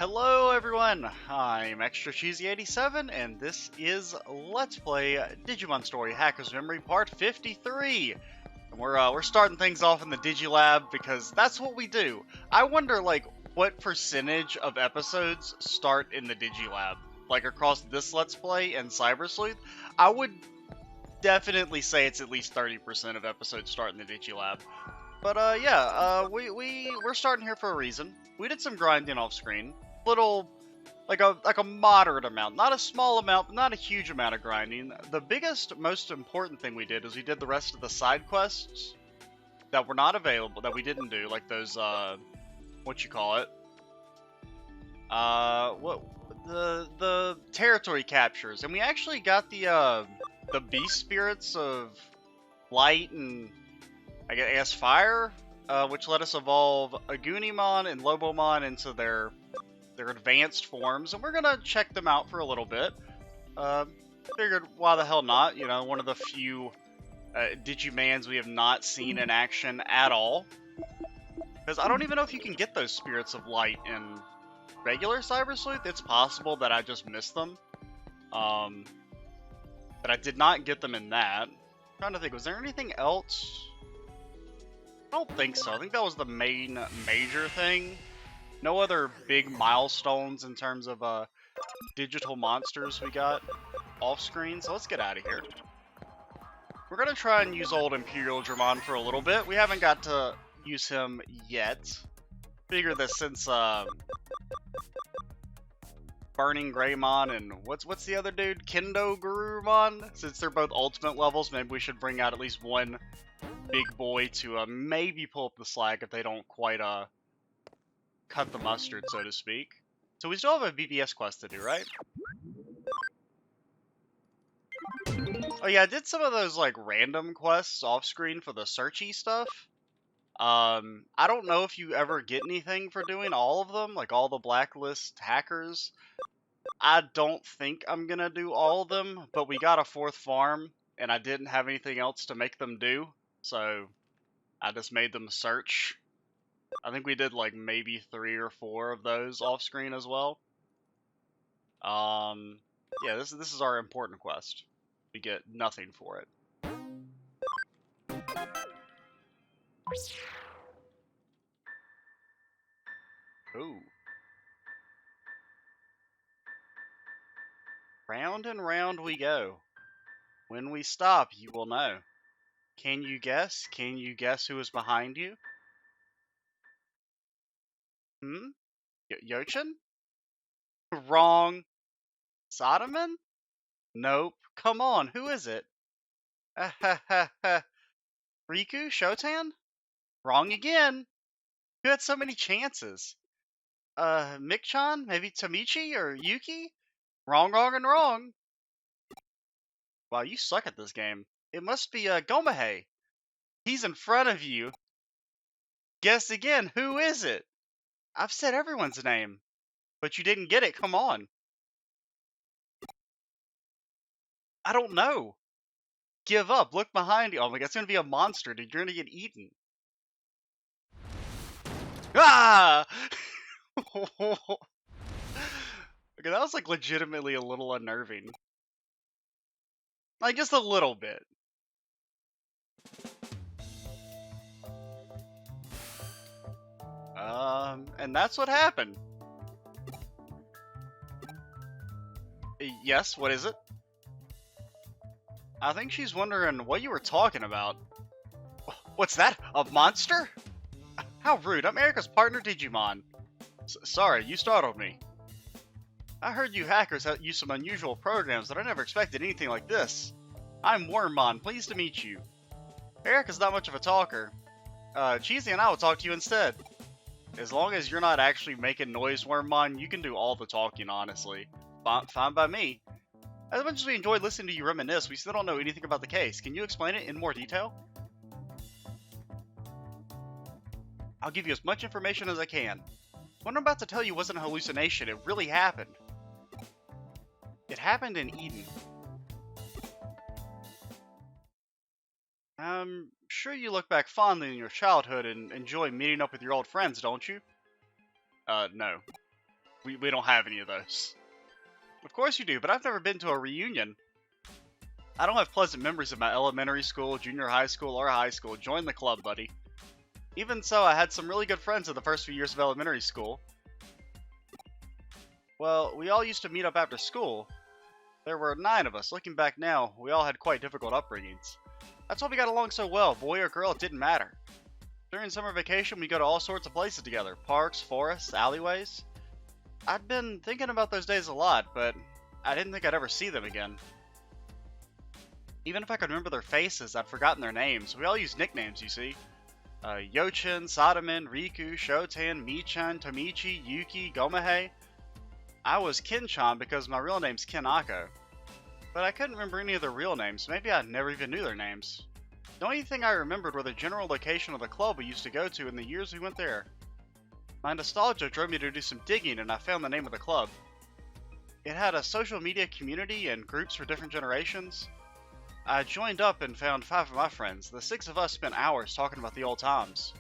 Hello everyone, I'm Extra Cheesy 87 and this is Let's Play Digimon Story Hacker's Memory Part 53. And we're starting things off in the Digilab because that's what we do. I wonder what percentage of episodes start in the Digilab? Like across this Let's Play and Cyber Sleuth? I would definitely say it's at least 30% of episodes start in the Digilab. But we're starting here for a reason. We did some grinding off screen. Little, like a moderate amount. Not a small amount, but not a huge amount of grinding. The biggest, most important thing we did is we did the rest of the side quests that were not available, that we didn't do. Like those, what you call it? The territory captures. And we actually got the beast spirits of light and I guess fire, which let us evolve Agunimon and Lobomon into their advanced forms, and we're gonna check them out for a little bit. Figured, why the hell not? You know, one of the few Digimans we have not seen in action at all. Because I don't even know if you can get those spirits of light in regular Cyber Sleuth. It's possible that I just missed them. But I did not get them in that. I'm trying to think, was there anything else? I don't think so. I think that was the main major thing. No other big milestones in terms of digital monsters we got off screen, so let's get out of here. We're gonna try and use old Imperial Dramon for a little bit. We haven't got to use him yet. Figure that since Burning Greymon and what's the other dude? Kendo Gurumon? Since they're both ultimate levels, maybe we should bring out at least one big boy to maybe pull up the slack if they don't quite cut the mustard, so to speak. So we still have a BBS quest to do, right? Oh yeah, I did some of those like random quests off screen for the searchy stuff. I don't know if you ever get anything for doing all of them, like all the blacklist hackers. I don't think I'm gonna do all of them, but we got a 4th farm, and I didn't have anything else to make them do, so I just made them search. I think we did like maybe 3 or 4 of those off screen as well. Yeah, this is our important quest. We get nothing for it. Ooh. Round and round we go. When we stop, you will know. Can you guess? Can you guess who is behind you? Yochin? Wrong. Sodoman? Nope. Come on, who is it? Riku? Shotan? Wrong again. Who had so many chances? Mick-chan? Maybe Tamichi or Yuki? Wrong, wrong, and wrong. Wow, you suck at this game. It must be Gomehei. He's in front of you. Guess again, who is it? I've said everyone's name. But you didn't get it, come on. I don't know. Give up, look behind you. Oh my god, it's gonna be a monster, dude. You're gonna get eaten. Ah! Okay, that was like legitimately a little unnerving. Like just a little bit. And that's what happened. Yes, what is it? I think she's wondering what you were talking about. What's that? A monster? How rude. I'm Erica's partner Digimon. Sorry, you startled me. I heard you hackers use some unusual programs, but I never expected anything like this. I'm Wormmon, pleased to meet you. Erica's not much of a talker. Cheesy and I will talk to you instead. As long as you're not actually making noise, Wormmon, you can do all the talking, honestly. Fine by me. As much as we enjoyed listening to you reminisce, we still don't know anything about the case. Can you explain it in more detail? I'll give you as much information as I can. What I'm about to tell you wasn't a hallucination, it really happened. It happened in Eden. I'm sure you look back fondly in your childhood and enjoy meeting up with your old friends, don't you? No. We don't have any of those. Of course you do, but I've never been to a reunion. I don't have pleasant memories of my elementary school, junior high school, or high school. Join the club, buddy. Even so, I had some really good friends in the first few years of elementary school. Well, we all used to meet up after school. There were 9 of us. Looking back now, we all had quite difficult upbringings. That's why we got along so well. Boy or girl, it didn't matter. During summer vacation, we go to all sorts of places together. Parks, forests, alleyways. I'd been thinking about those days a lot, but I didn't think I'd ever see them again. Even if I could remember their faces, I'd forgotten their names. We all use nicknames, you see. Yochin, Sadaman, Riku, Shotan, Michan, Tomichi, Yuki, Gomehei. I was Kinchan because my real name's Kinako. But I couldn't remember any of their real names. Maybe I never even knew their names. The only thing I remembered were the general location of the club we used to go to in the years we went there. My nostalgia drove me to do some digging and I found the name of the club. It had a social media community and groups for different generations. I joined up and found 5 of my friends. The 6 of us spent hours talking about the old times.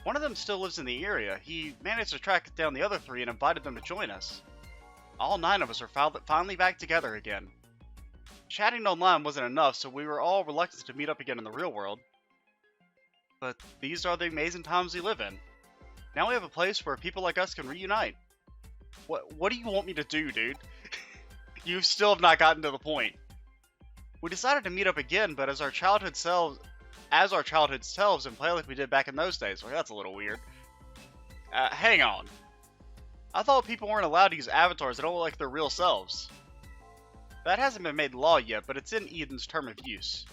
One of them still lives in the area. He managed to track down the other 3 and invited them to join us. All 9 of us are finally back together again. Chatting online wasn't enough, so we were all reluctant to meet up again in the real world. But these are the amazing times we live in. Now we have a place where people like us can reunite. What do you want me to do, dude? You still have not gotten to the point. We decided to meet up again, but as our childhood selves and play like we did back in those days. Well, that's a little weird. Hang on. I thought people weren't allowed to use avatars that don't look like their real selves. That hasn't been made law yet, but it's in Eden's term of use.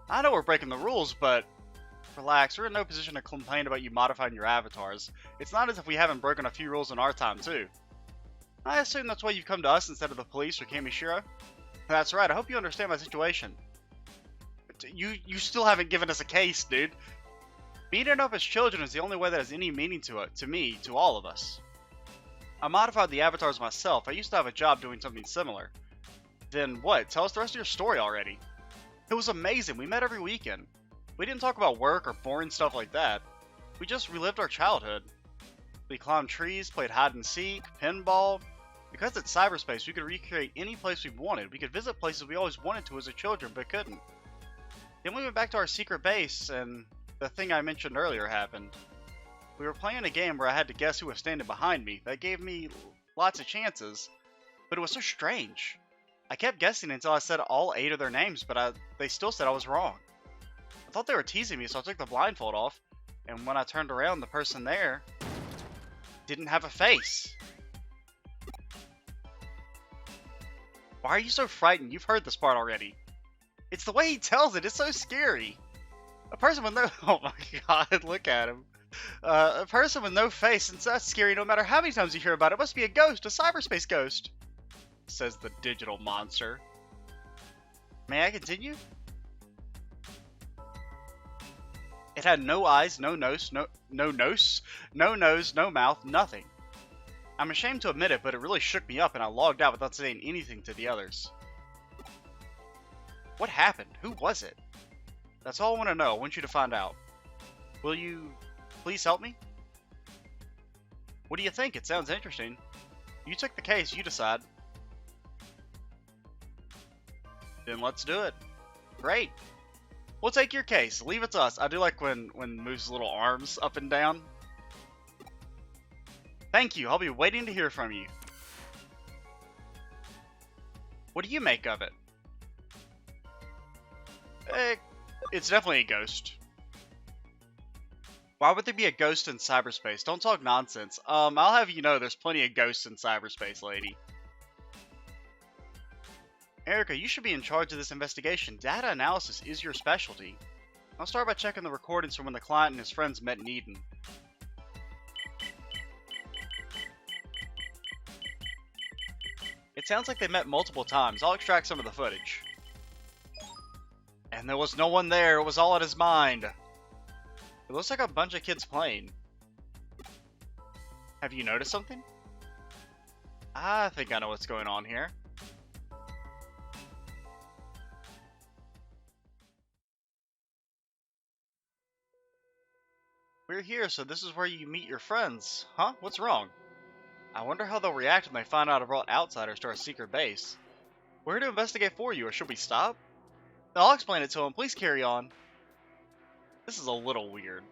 I know we're breaking the rules, but relax, we're in no position to complain about you modifying your avatars. It's not as if we haven't broken a few rules in our time, too. I assume that's why you've come to us instead of the police or Kamishiro? That's right, I hope you understand my situation. You still haven't given us a case, dude. Meeting up as children is the only way that has any meaning to it, to me, to all of us. I modified the avatars myself. I used to have a job doing something similar. Then what? Tell us the rest of your story already. It was amazing. We met every weekend. We didn't talk about work or boring stuff like that. We just relived our childhood. We climbed trees, played hide and seek, pinball. Because it's cyberspace, we could recreate any place we wanted. We could visit places we always wanted to as a children, but couldn't. Then we went back to our secret base, and the thing I mentioned earlier happened. We were playing a game where I had to guess who was standing behind me. That gave me lots of chances, but it was so strange. I kept guessing until I said all 8 of their names, but they still said I was wrong. I thought they were teasing me, so I took the blindfold off, and when I turned around, the person there didn't have a face. Why are you so frightened? You've heard this part already. It's the way he tells it. It's so scary. A person with no... Oh my god, look at him. A person with no face, and that's scary no matter how many times you hear about it. It must be a ghost, a cyberspace ghost, says the digital monster. May I continue? It had no eyes, no nose, no nose, no mouth, nothing. I'm ashamed to admit it, but it really shook me up and I logged out without saying anything to the others. What happened? Who was it? That's all I want to know. I want you to find out. Will you please help me? What do you think? It sounds interesting. You took the case, you decide. Then let's do it. Great. We'll take your case. Leave it to us. I do like when moves his little arms up and down. Thank you. I'll be waiting to hear from you. What do you make of it? It's definitely a ghost. Why would there be a ghost in cyberspace? Don't talk nonsense. I'll have you know there's plenty of ghosts in cyberspace, lady. Erica, you should be in charge of this investigation. Data analysis is your specialty. I'll start by checking the recordings from when the client and his friends met in Eden. It sounds like they met multiple times. I'll extract some of the footage. And there was no one there. It was all in his mind. It looks like a bunch of kids playing. Have you noticed something? I think I know what's going on here. We're here, so this is where you meet your friends. Huh? What's wrong? I wonder how they'll react when they find out I brought outsiders to our secret base. We're here to investigate for you, or should we stop? No, I'll explain it to them. Please carry on. This is a little weird.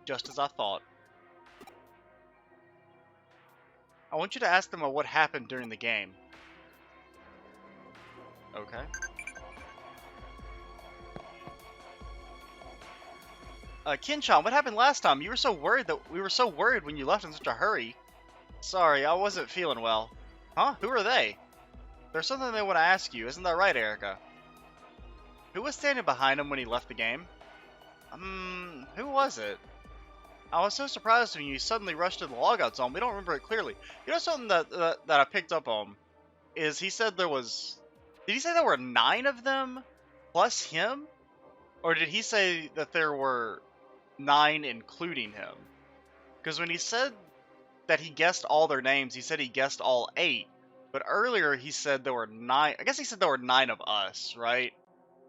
Just as I thought. I want you to ask them what happened during the game. Okay. Kin-chan, what happened last time? You were so worried that we were so worried when you left in such a hurry. Sorry, I wasn't feeling well. Huh? Who are they? There's something they want to ask you, isn't that right, Erica? Who was standing behind him when he left the game? Who was it? I was so surprised when you suddenly rushed to the logout zone. We don't remember it clearly. You know something that I picked up on? Is he said there was... Did he say there were 9 of them plus him? Or did he say that there were 9 including him? Because when he said that he guessed all their names, he said he guessed all 8. But earlier he said there were 9... I guess he said there were 9 of us, right?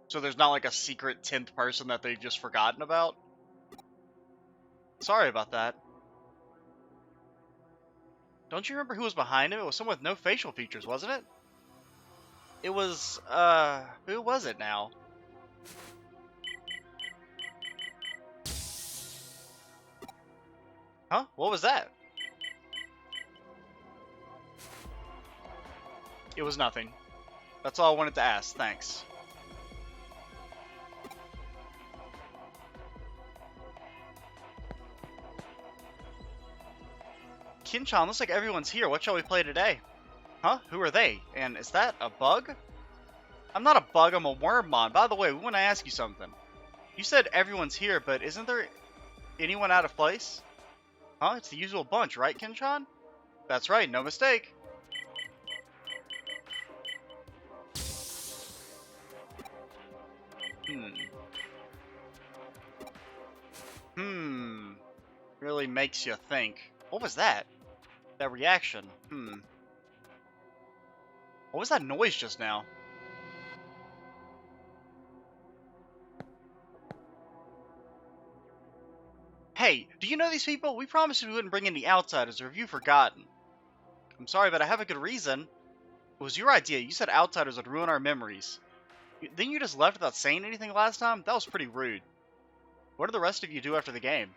So there's not like a secret 10th person that they've just forgotten about? Sorry about that. Don't you remember who was behind him? It was someone with no facial features, wasn't it? It was, who was it now? Huh? What was that? It was nothing. That's all I wanted to ask, thanks. Kin-chan, looks like everyone's here. What shall we play today? Huh? Who are they? And is that a bug? I'm not a bug, I'm a wormmon. By the way, we want to ask you something. You said everyone's here, but isn't there anyone out of place? Huh? It's the usual bunch, right, Kin-chan? That's right, no mistake. Really makes you think. What was that? That reaction. What was that noise just now? Hey, do you know these people? We promised we wouldn't bring any outsiders, or have you forgotten? I'm sorry, but I have a good reason. It was your idea. You said outsiders would ruin our memories. Then you just left without saying anything last time? That was pretty rude. What did the rest of you do after the game?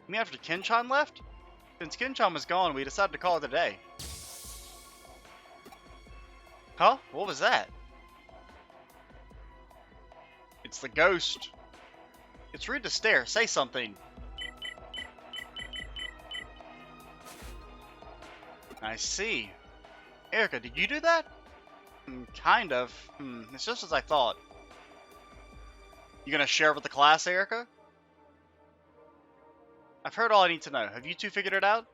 You mean after Kin-chan left? Since Kin-chan was gone, we decided to call it a day. Huh? What was that? It's the ghost. It's rude to stare. Say something. I see. Erica, did you do that? Kind of. It's just as I thought. You gonna share with the class, Erica? I've heard all I need to know. Have you two figured it out?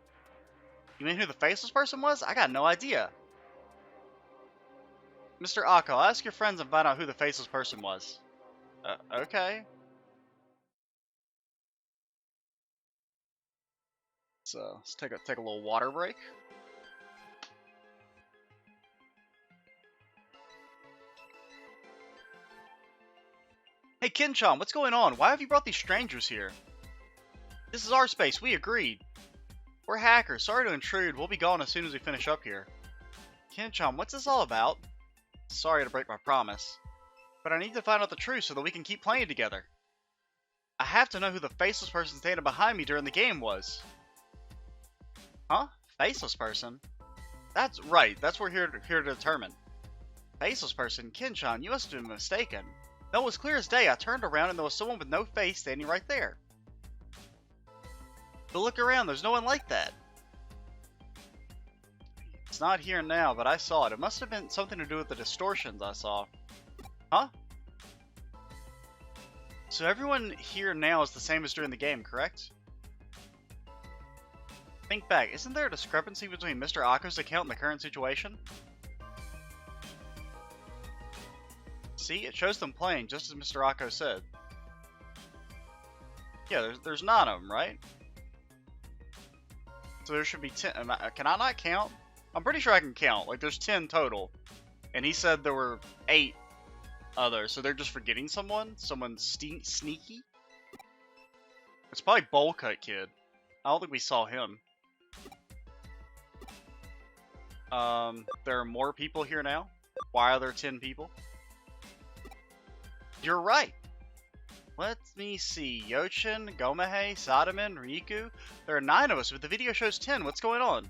You mean who the faceless person was? I got no idea. Mr. Akko, ask your friends and find out who the faceless person was. Okay. So, let's take a little water break. Hey, Kin-chan, what's going on? Why have you brought these strangers here? This is our space. We agreed. We're hackers. Sorry to intrude. We'll be gone as soon as we finish up here. Kin-chan, what's this all about? Sorry to break my promise, but I need to find out the truth so that we can keep playing together. I have to know who the faceless person standing behind me during the game was. Huh? Faceless person? That's right. That's what we're here to determine. Faceless person? Kin-chan, you must have been mistaken. No, it was clear as day. I turned around and there was someone with no face standing right there. But look around, there's no one like that. It's not here now, but I saw it. It must have been something to do with the distortions I saw. Huh? So everyone here now is the same as during the game, correct? Think back, isn't there a discrepancy between Mr. Akko's account and the current situation? See, it shows them playing, just as Mr. Akko said. Yeah, there's 9 of them, right? So there should be 10. Can I not count? I'm pretty sure I can count. Like, there's 10 total. And he said there were 8 others, so they're just forgetting someone? Someone sneaky? It's probably Bowl Cut Kid. I don't think we saw him. There are more people here now. Why are there 10 people? You're right. Let me see. Yochin, Gomehei, Sadaman, Riku. There are 9 of us, but the video shows 10. What's going on?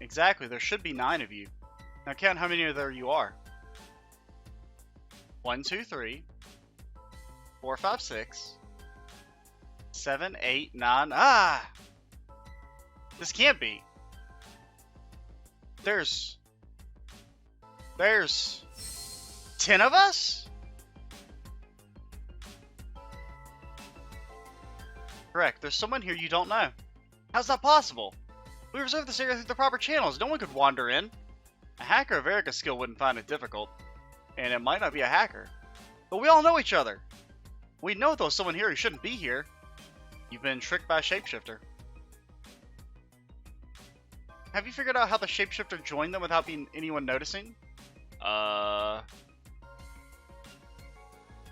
Exactly, there should be 9 of you. Now count how many of there you are. 1, 2, 3, 4, 5, 6, 7, 8, 9. Ah! This can't be. There's 10 of us? Correct, there's someone here you don't know. How's that possible? We reserved this area through the proper channels. No one could wander in. A hacker of Erica's skill wouldn't find it difficult. And it might not be a hacker. But we all know each other. We know there's someone here who shouldn't be here. You've been tricked by a shapeshifter. Have you figured out how the shapeshifter joined them without anyone noticing?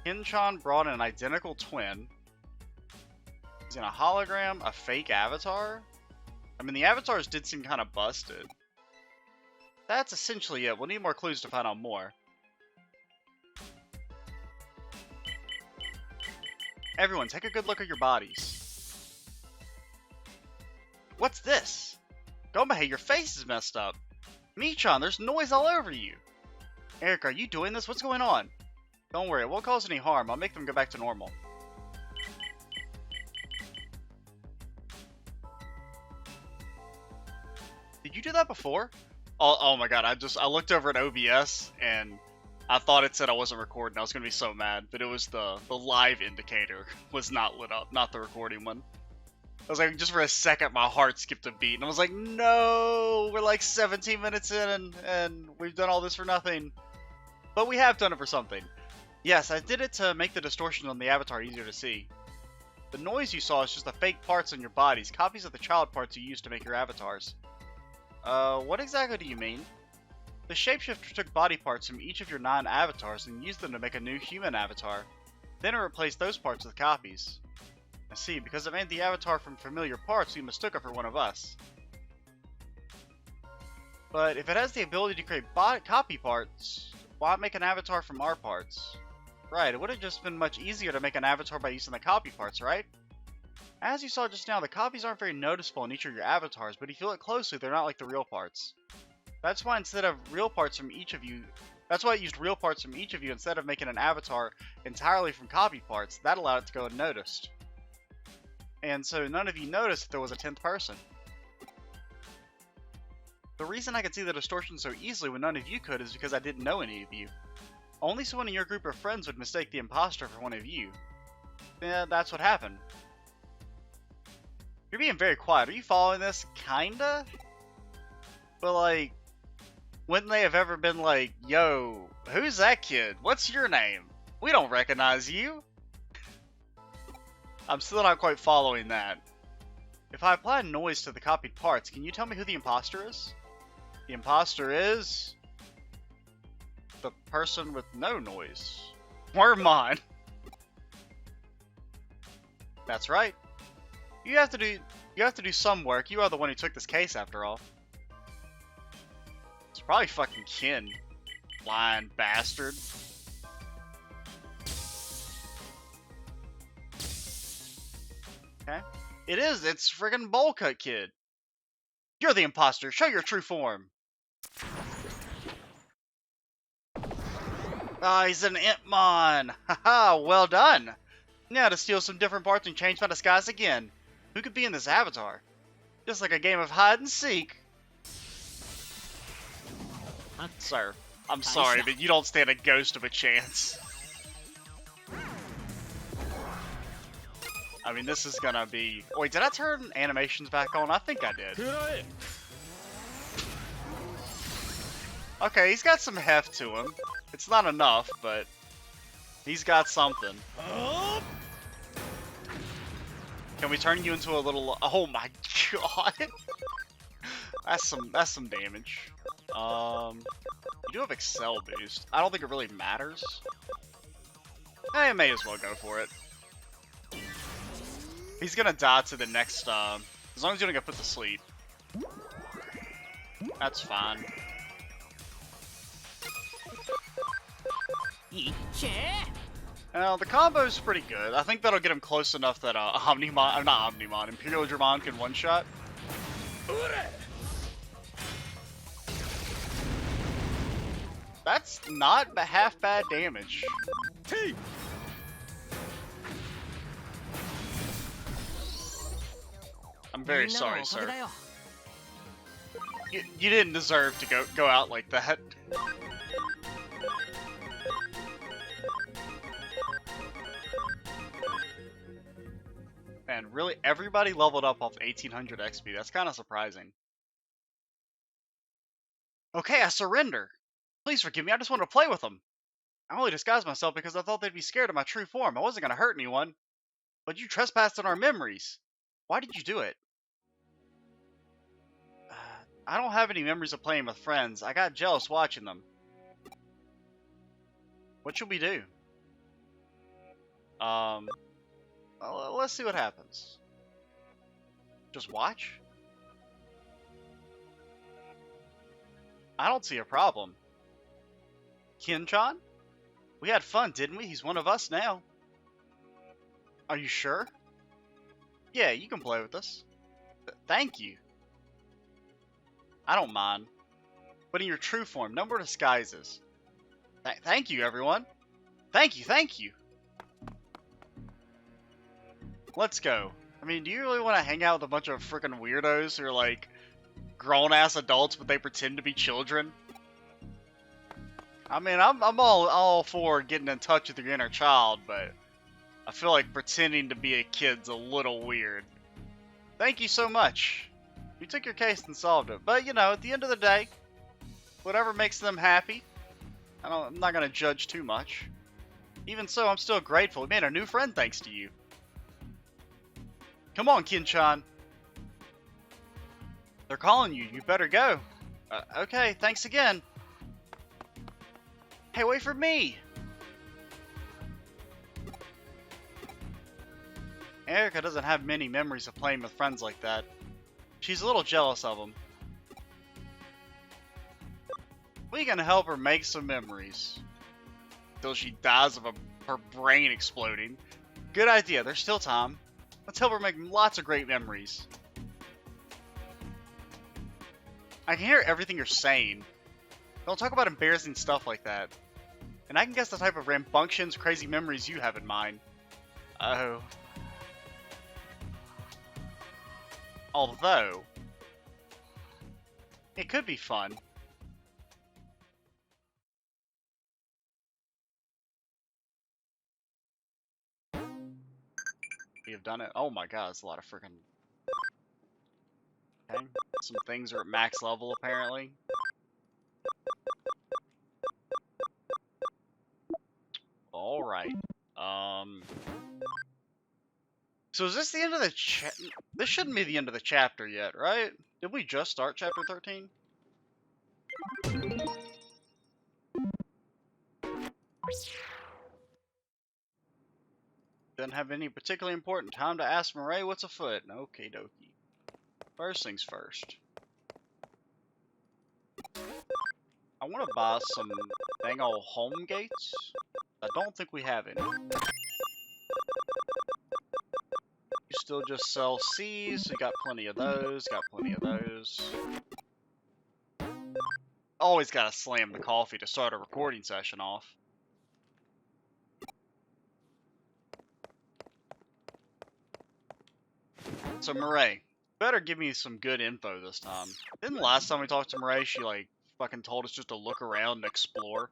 Hinchan brought an identical twin. He's in a hologram, a fake avatar. I mean, the avatars did seem kind of busted. That's essentially it. We'll need more clues to find out more. Everyone, take a good look at your bodies. What's this? Gomehei, your face is messed up. Michan, there's noise all over you. Eric, are you doing this? What's going on? Don't worry, it won't cause any harm. I'll make them go back to normal. Did you do that before? Oh my god, I looked over at OBS and I thought it said I wasn't recording. I was gonna be so mad, but it was the live indicator was not lit up, not the recording one. I was like, just for a second, my heart skipped a beat, and I was like, no, we're like 17 minutes in, and we've done all this for nothing. But we have done it for something. Yes, I did it to make the distortion on the avatar easier to see. The noise you saw is just the fake parts on your bodies, copies of the child parts you used to make your avatars. What exactly do you mean? The shapeshifter took body parts from each of your 9 avatars and used them to make a new human avatar. Then it replaced those parts with copies. I see, because it made the avatar from familiar parts, we mistook it for one of us. But if it has the ability to create copy parts, why make an avatar from our parts? Right, it would have just been much easier to make an avatar by using the copy parts, right? As you saw just now, the copies aren't very noticeable in each of your avatars, but if you look closely, they're not like the real parts. That's why instead of real parts from each of you, that's why it used real parts from each of you instead of making an avatar entirely from copy parts. That allowed it to go unnoticed. And so none of you noticed that there was a 10th person. The reason I could see the distortion so easily when none of you could is because I didn't know any of you. Only someone in your group of friends would mistake the imposter for one of you. Yeah, that's what happened. You're being very quiet. Are you following this? Kinda? But like, wouldn't they have ever been like, yo, who's that kid? What's your name? We don't recognize you. I'm still not quite following that. If I apply noise to the copied parts, can you tell me who the imposter is? The imposter is the person with no noise. Wormmon. That's right. You have to do some work. You are the one who took this case after all. It's probably fucking Ken. Lying bastard. Okay. It is. It's friggin' Bowl Cut Kid. You're the imposter. Show your true form. Ah, he's an Impmon. Haha, well done. Now to steal some different parts and change my disguise again. Who could be in this avatar? Just like a game of hide and seek. Sir, I'm sorry, but you don't stand a ghost of a chance. I mean, this is gonna be... Wait, did I turn animations back on? I think I did. Okay, he's got some heft to him. It's not enough, but he's got something. Can we turn you into a little... Oh my god! That's some damage. You do have Excel boost. I don't think it really matters. I may as well go for it. He's gonna die to the next, as long as you don't get put to sleep. That's fine. Now, the combo's pretty good. I think that'll get him close enough that, Omnimon, not Omnimon, Imperial Dramon can one-shot. That's not half bad damage. I'm very sorry, sir. You didn't deserve to go out like that. Man, really, everybody leveled up off 1800 XP. That's kind of surprising. Okay, I surrender. Please forgive me, I just want to play with them. I only disguised myself because I thought they'd be scared of my true form. I wasn't going to hurt anyone. But you trespassed on our memories. Why did you do it? I don't have any memories of playing with friends. I got jealous watching them. What should we do? Well, let's see what happens. Just watch? I don't see a problem. Kin-chan? We had fun, didn't we? He's one of us now. Are you sure? Yeah, you can play with us. Thank you. I don't mind. But in your true form, no more disguises. Thank you, everyone. Thank you. Let's go. I mean, do you really want to hang out with a bunch of freaking weirdos who are like grown-ass adults, but they pretend to be children? I mean, I'm all for getting in touch with your inner child, but I feel like pretending to be a kid's a little weird. Thank you so much. You took your case and solved it. But, you know, at the end of the day, whatever makes them happy, I'm not going to judge too much. Even so, I'm still grateful. We made a new friend thanks to you. Come on, Kin-chan. They're calling you. You better go. Okay, thanks again. Hey, wait for me! Erica doesn't have many memories of playing with friends like that. She's a little jealous of them. We can help her make some memories. Till she dies of her brain exploding. Good idea, there's still time. Let's help her make lots of great memories. I can hear everything you're saying. Don't talk about embarrassing stuff like that. And I can guess the type of rambunctious, crazy memories you have in mind. Oh. Although, it could be fun. We have done it. Oh my god, that's a lot of freaking... Okay. Some things are at max level, apparently. Alright. So is this the end of the This shouldn't be the end of the chapter yet, right? Did we just start chapter 13? Didn't have any particularly important time to ask Mireille what's afoot. Okie dokie. First things first. I want to buy some dang old home gates. I don't think we have any. You still just sell C's. We got plenty of those. Got plenty of those. Always gotta slam the coffee to start a recording session off. So Mireille, better give me some good info this time. Didn't last time we talked to Mireille, she like fucking told us just to look around and explore?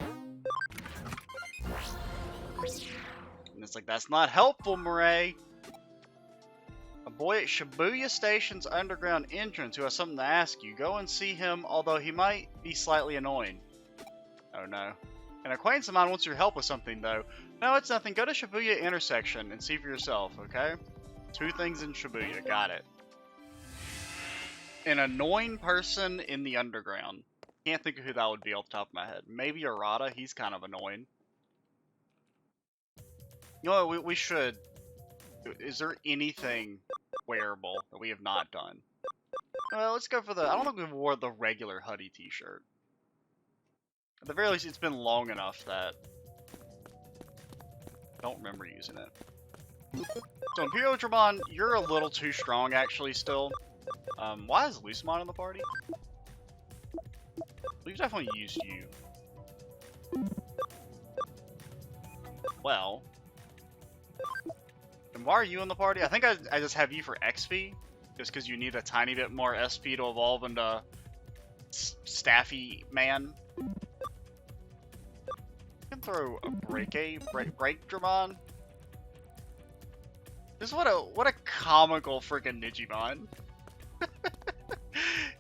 And it's like, that's not helpful, Mireille. A boy at Shibuya Station's underground entrance who has something to ask you. Go and see him, although he might be slightly annoying. Oh no. An acquaintance of mine wants your help with something, though. No, it's nothing. Go to Shibuya intersection and see for yourself, okay? 2 things in Shibuya. Got it. An annoying person in the underground. Can't think of who that would be off the top of my head. Maybe Arata. He's kind of annoying. You know what, we should... Is there anything wearable that we have not done? Well, let's go for the... I don't think we've wore the regular Huddy t-shirt. At the very least, it's been long enough that... I don't remember using it. So, Imperial Digimon, you're a little too strong, actually, still. Why is Lucemon in the party? We've definitely used you. Well... And why are you in the party? I think I just have you for XP. Just because you need a tiny bit more SP to evolve into Staffy Man. You can throw a break Dramon. This is what a comical freaking Digimon.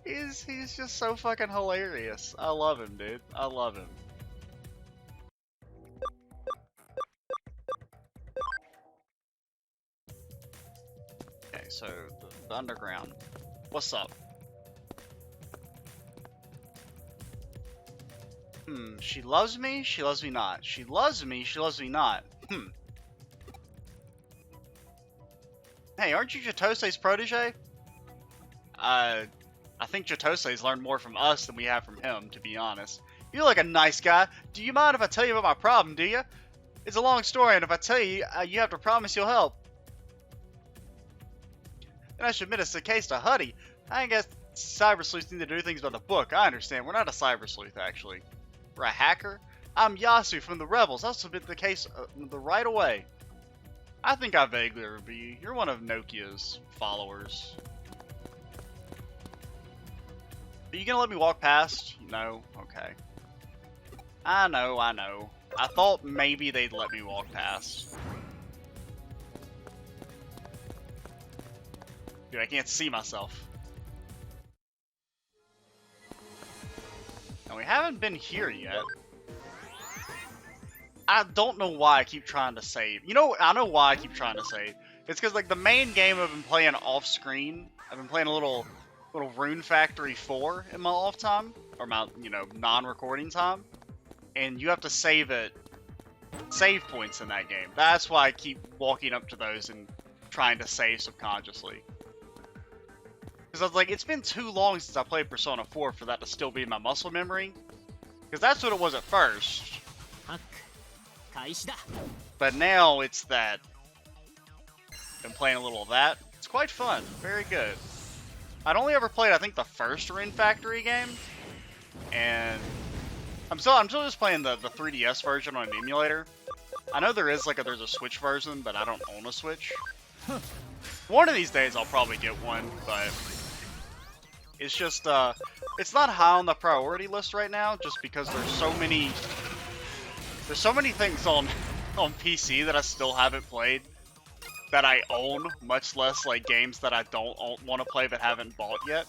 he's just so fucking hilarious. I love him, dude. I love him. Okay, so the underground. What's up? She loves me, she loves me not. She loves me, she loves me not. Hey, aren't you Jatose's protege? I think Jatose's learned more from us than we have from him, to be honest. You're like a nice guy. Do you mind if I tell you about my problem, do you? It's a long story, and if I tell you, you have to promise you'll help. And I should admit it's the case to Huddy. I guess cyber sleuths need to do things by the book. I understand. We're not a cyber sleuth, actually. We're a hacker. I'm Yasu from the Rebels. I'll submit the case the right away. I think I vaguely remember you. You're one of Nokia's followers. Are you gonna let me walk past? No? Okay. I know. I thought maybe they'd let me walk past. Dude, I can't see myself. And we haven't been here yet. I don't know why I keep trying to save. You know, I know why I keep trying to save. It's because, like, the main game I've been playing off-screen, I've been playing a little Rune Factory 4 in my off time, or my, you know, non-recording time. And you have to save points in that game. That's why I keep walking up to those and trying to save subconsciously. Because I was like, it's been too long since I played Persona 4 for that to still be in my muscle memory. Because that's what it was at first. But now it's that. Been playing a little of that. It's quite fun. Very good. I'd only ever played, I think, the first Rune Factory game. And I'm still just playing the 3DS version on an emulator. I know there is there's a Switch version, but I don't own a Switch. One of these days I'll probably get one, but it's just it's not high on the priority list right now, just because there's so many things on PC that I still haven't played that I own, much less like games that I don't want to play but haven't bought yet.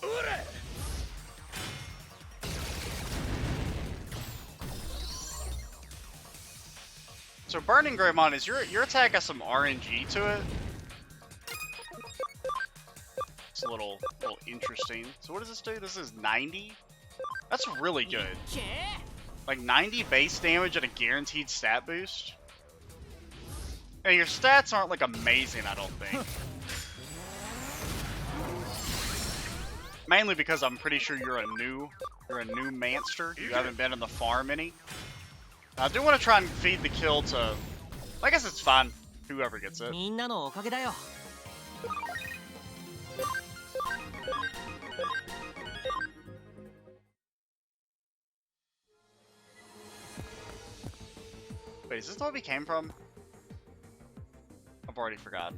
So Burning Greymon, is your attack got some RNG to it? It's a little interesting. So what does this do? This is 90? That's really good. Like 90 base damage and a guaranteed stat boost? And your stats aren't like amazing, I don't think. Mainly because I'm pretty sure you're a new manster. You haven't been in the farm any. I do want to try and feed the kill to... I guess it's fine. Whoever gets it. Wait, is this where we came from? I've already forgotten.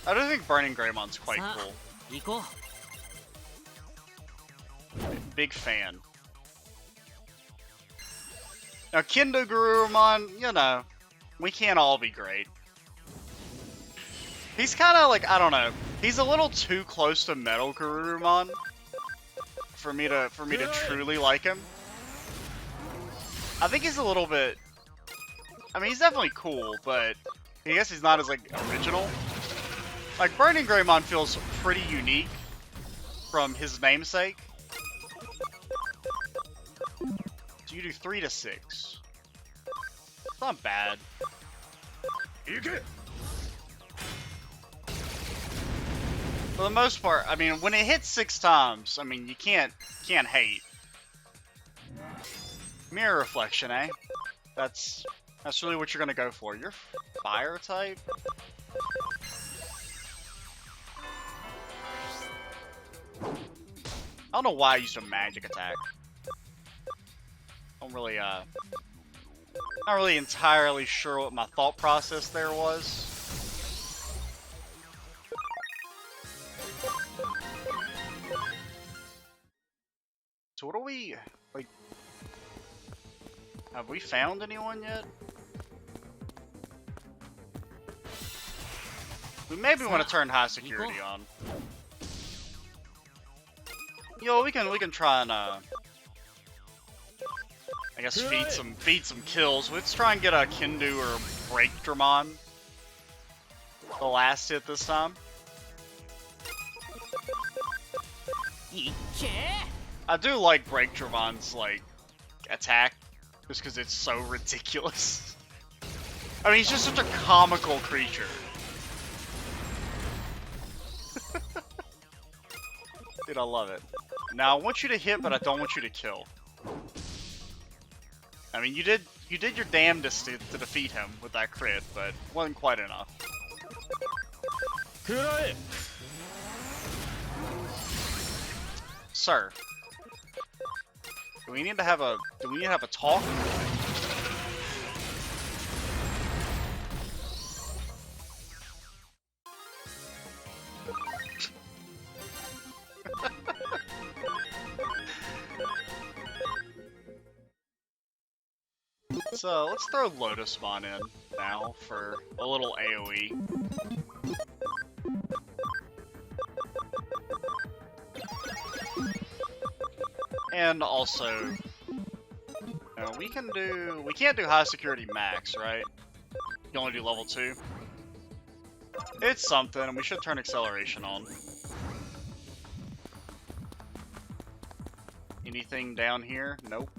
I do think Burning Greymon's quite cool. Big fan. Now, Kendo Garurumon, you know, we can't all be great. He's kind of like, I don't know, he's a little too close to Metal Garurumon for me to truly like him. I think he's a little bit, I mean, he's definitely cool, but I guess he's not as, like, original. Like, Burning Greymon feels pretty unique from his namesake. So you do 3 to 6. not bad. For the most part, I mean, when it hits 6 times, I mean, you can't hate. Mirror reflection, eh? That's really what you're gonna go for. You're fire type. I don't know why I used a magic attack. Don't really, not really entirely sure what my thought process there was. So what do we, like, have we found anyone yet? We maybe want to turn high security on. Yo, we can try and I guess feed some kills. Let's try and get a Kindu or Break Dramon. The last hit this time. I do like Break Dramon's like attack just because it's so ridiculous. I mean, he's just such a comical creature. Dude, I love it. Now I want you to hit, but I don't want you to kill. I mean, you did your damnedest to defeat him with that crit, but wasn't quite enough. Sir, do we need to have a talk? So let's throw Lotus Spawn in now for a little AoE. And also, we can't do high security max, right? You can only do level 2. It's something, and we should turn acceleration on. Anything down here? Nope.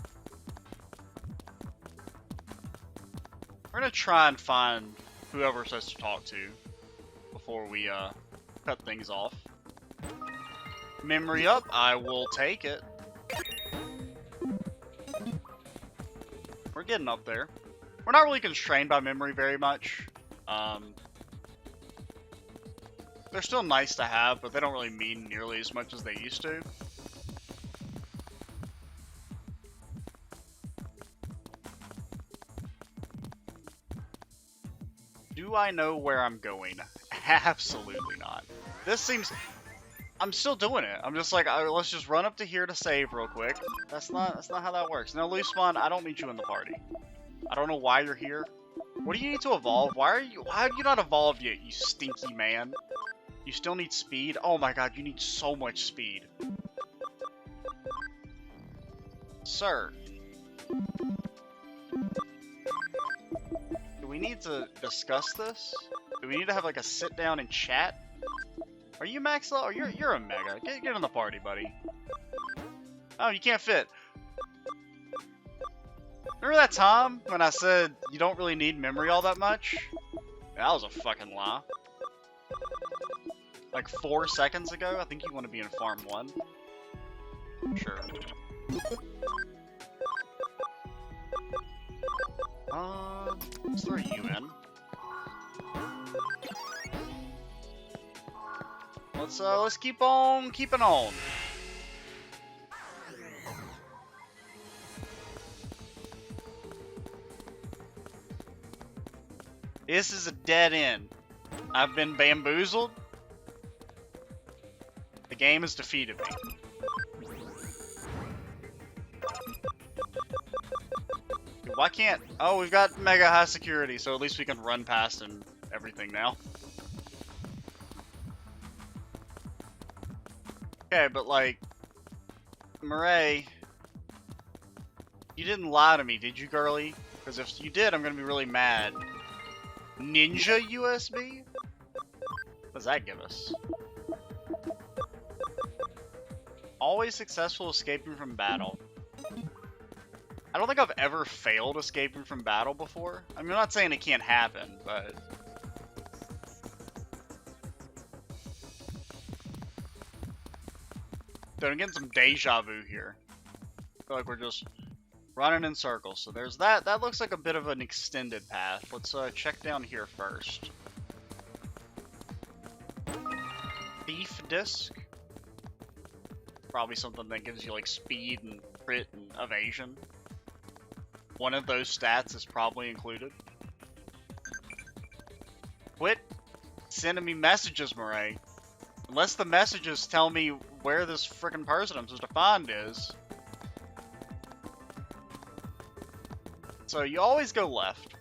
We're gonna try and find whoever we're supposed to talk to before we cut things off. Memory up, I will take it. We're getting up there. We're not really constrained by memory very much. They're still nice to have, but they don't really mean nearly as much as they used to. Do I know where I'm going? Absolutely not. This seems... I'm still doing it. I'm just like, let's just run up to here to save real quick. That's not how that works. Now, Loose Spawn, I don't need you in the party. I don't know why you're here. What do you need to evolve? Why have you not evolved yet, you stinky man? You still need speed? Oh my god, you need so much speed. Sir. Do we need to discuss this? Do we need to have like a sit down and chat? Are you max level? You're a mega. Get in the party, buddy. Oh, you can't fit. Remember that time when I said you don't really need memory all that much? That was a fucking lie. Like 4 seconds ago, I think you want to be in Farm 1. Sure. Let's throw you in. Let's keep on keeping on. This is a dead end. I've been bamboozled. The game has defeated me. Why can't... Oh, we've got mega high security, so at least we can run past and everything now. Okay, but like... Murray... You didn't lie to me, did you, girly? Because if you did, I'm gonna be really mad. Ninja USB? What does that give us? Always successful escaping from battle. I don't think I've ever failed escaping from battle before. I mean, I'm not saying it can't happen, but... Then I'm getting some deja vu here. I feel like we're just running in circles. So there's that. That looks like a bit of an extended path. Let's check down here first. Thief disc. Probably something that gives you like speed and crit and evasion. One of those stats is probably included. Quit sending me messages, Murray. Unless the messages tell me where this frickin' person I'm supposed to find is. So you always go left.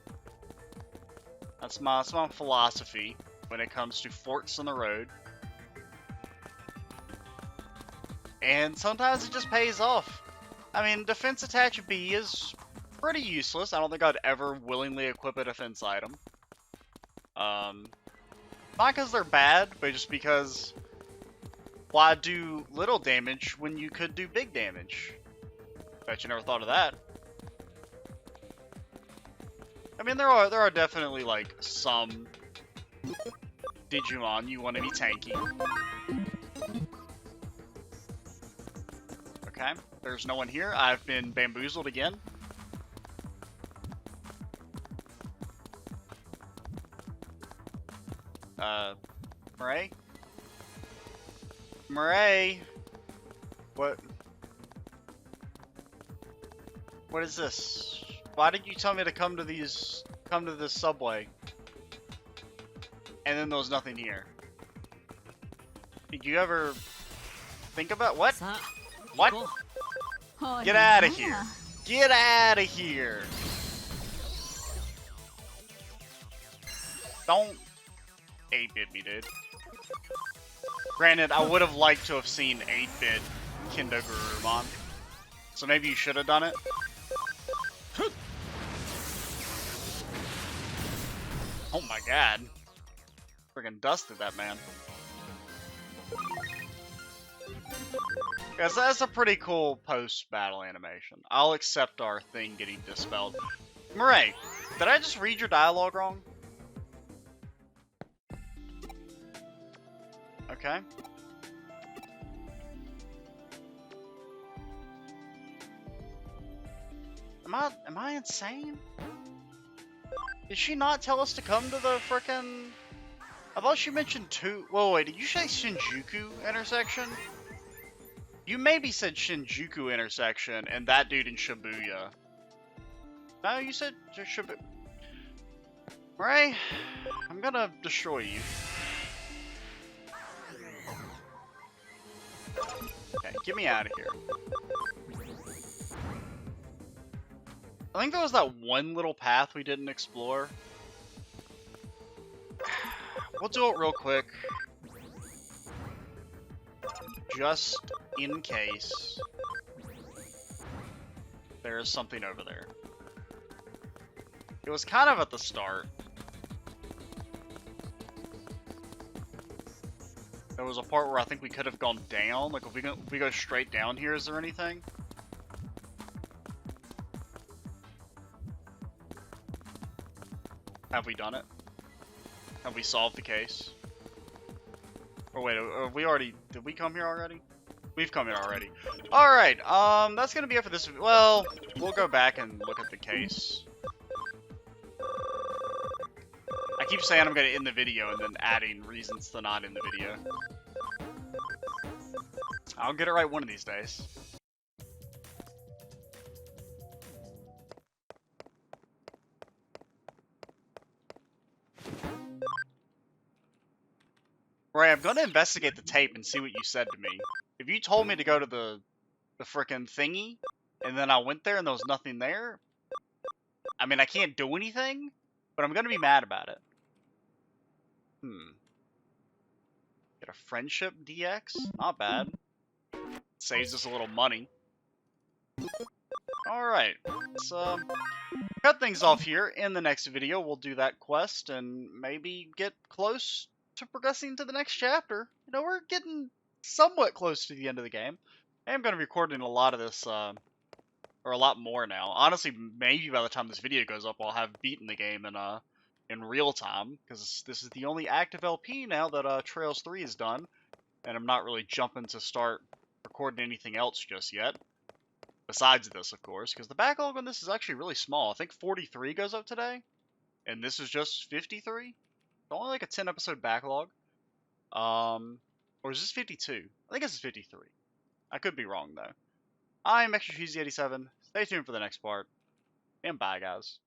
That's my philosophy when it comes to forks in the road. And sometimes it just pays off. I mean, defense attach B is pretty useless. I don't think I'd ever willingly equip a defense item. Not because they're bad, but just because why do little damage when you could do big damage? Bet you never thought of that. I mean, there are definitely like some Digimon you want to be tanky. Okay, there's no one here. I've been bamboozled again. Murray? Murray? What is this? Why did you tell me to come to this subway? And then there was nothing here. Did you ever think about what? What? Get out of here. Get out of here. Don't 8-bit me, dude. Granted, I would have liked to have seen 8-bit Kindogurumon. So maybe you should have done it. Oh my god. Friggin' dusted that man. Guys, that's a pretty cool post-battle animation. I'll accept our thing getting dispelled. Murray, did I just read your dialogue wrong? Okay. Am I insane? Did she not tell us to come to the frickin'... I thought she mentioned two... Whoa, wait, did you say Shinjuku intersection? You maybe said Shinjuku intersection and that dude in Shibuya. No, you said Shibuya. Ray, I'm gonna destroy you. Okay, get me out of here. I think there was that one little path we didn't explore. We'll do it real quick. Just in case there is something over there. It was kind of at the start. There was a part where I think we could have gone down. Like, if we go straight down here, is there anything? Have we done it? Have we solved the case? Or wait, did we come here already? We've come here already. Alright, that's gonna be it for this. Well, we'll go back and look at the case. I keep saying I'm gonna end the video and then adding reasons to not end the video. I'll get it right one of these days. Ray, I'm gonna investigate the tape and see what you said to me. If you told me to go to the frickin' thingy, and then I went there and there was nothing there, I mean, I can't do anything, but I'm gonna be mad about it. Get a friendship DX? Not bad. Saves us a little money. Alright, let's cut things off here. In the next video, we'll do that quest and maybe get close to progressing to the next chapter. You know, we're getting somewhat close to the end of the game. I am going to be recording a lot of this or a lot more now. Honestly, maybe by the time this video goes up, I'll have beaten the game in real time, because this is the only active LP now that Trails 3 is done, and I'm not really jumping to start recording anything else just yet. Besides this, of course, because the backlog on this is actually really small. I think 43 goes up today, and this is just 53. Only like a 10 episode backlog. Or is this 52? I think this is 53. I could be wrong though. I'm Extra Cheesy 87. Stay tuned for the next part, and bye, guys.